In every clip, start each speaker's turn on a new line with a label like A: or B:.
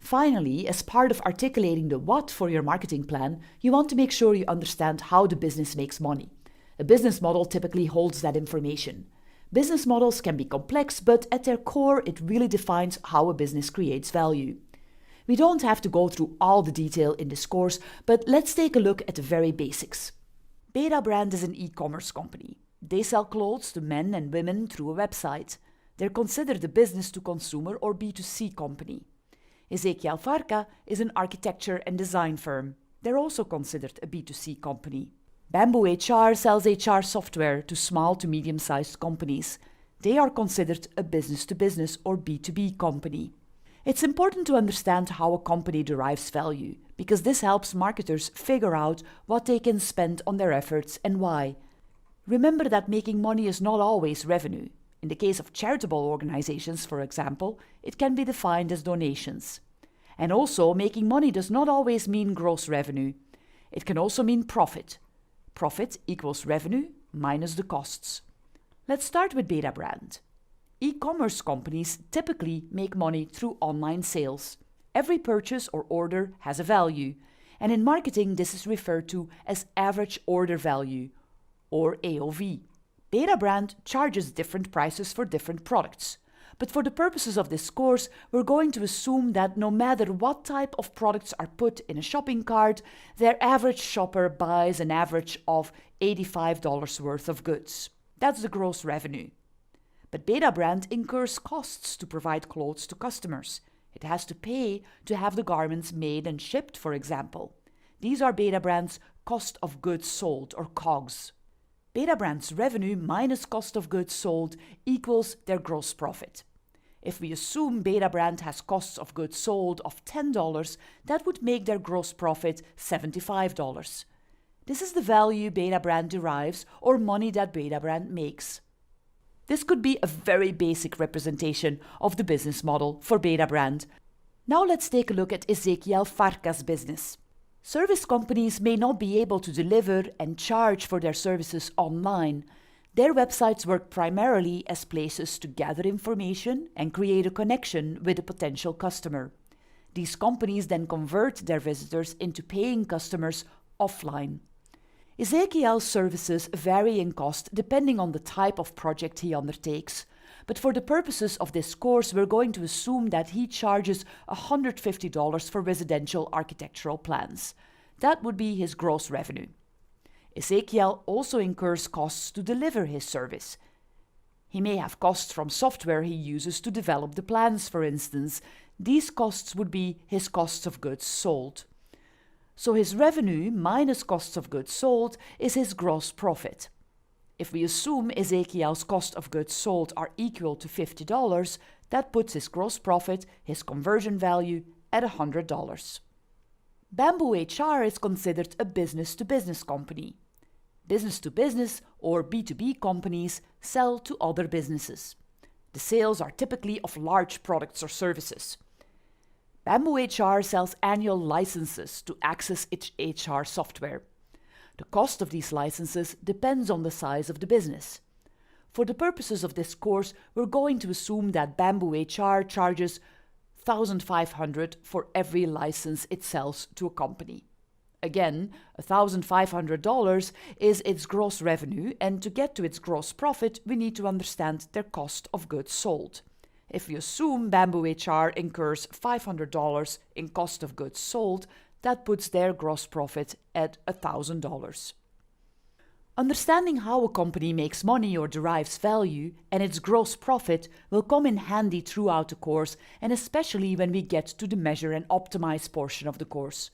A: Finally, as part of articulating the what for your marketing plan, you want to make sure you understand how the business makes money. A business model typically holds that information. Business models can be complex, but at their core, it really defines how a business creates value. We don't have to go through all the detail in this course, but let's take a look at the very basics. Betabrand is an e-commerce company. They sell clothes to men and women through a website. They're considered a business-to-consumer or B2C company. Ezequiel Farca is an architecture and design firm. They're also considered a B2C company. Bamboo HR sells HR software to small to medium-sized companies. They are considered a business-to-business or B2B company. It's important to understand how a company derives value, because this helps marketers figure out what they can spend on their efforts and why. Remember that making money is not always revenue. In the case of charitable organizations, for example, it can be defined as donations. And also, making money does not always mean gross revenue. It can also mean profit. Profit equals revenue minus the costs. Let's start with Betabrand. E-commerce companies typically make money through online sales. Every purchase or order has a value, and in marketing this is referred to as average order value, or AOV. Betabrand charges different prices for different products. But for the purposes of this course, we're going to assume that no matter what type of products are put in a shopping cart, their average shopper buys an average of $85 worth of goods. That's the gross revenue. But Betabrand incurs costs to provide clothes to customers. It has to pay to have the garments made and shipped, for example. These are Betabrand's cost of goods sold, or COGS. Betabrand's revenue minus cost of goods sold equals their gross profit. If we assume Betabrand has costs of goods sold of $10, that would make their gross profit $75. This is the value Betabrand derives, or money that Betabrand makes. This could be a very basic representation of the business model for Betabrand. Now let's take a look at Ezequiel Farca's business. Service companies may not be able to deliver and charge for their services online. Their websites work primarily as places to gather information and create a connection with a potential customer. These companies then convert their visitors into paying customers offline. Ezequiel's services vary in cost depending on the type of project he undertakes, but for the purposes of this course we're going to assume that he charges $150 for residential architectural plans. That would be his gross revenue. Ezequiel also incurs costs to deliver his service. He may have costs from software he uses to develop the plans, for instance. These costs would be his costs of goods sold. So his revenue minus costs of goods sold is his gross profit. If we assume Ezequiel's cost of goods sold are equal to $50, that puts his gross profit, his conversion value, at $100. Bamboo HR is considered a business-to-business company. Business-to-business or B2B companies sell to other businesses. The sales are typically of large products or services. Bamboo HR sells annual licenses to access its HR software. The cost of these licenses depends on the size of the business. For the purposes of this course, we're going to assume that Bamboo HR charges $1,500 for every license it sells to a company. Again, $1,500 is its gross revenue, and to get to its gross profit, we need to understand their cost of goods sold. If we assume Bamboo HR incurs $500 in cost of goods sold, that puts their gross profit at $1,000. Understanding how a company makes money or derives value and its gross profit will come in handy throughout the course, and especially when we get to the measure and optimize portion of the course.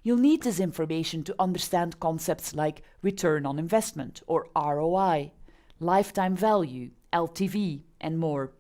A: You'll need this information to understand concepts like return on investment or ROI, lifetime value, LTV, and more.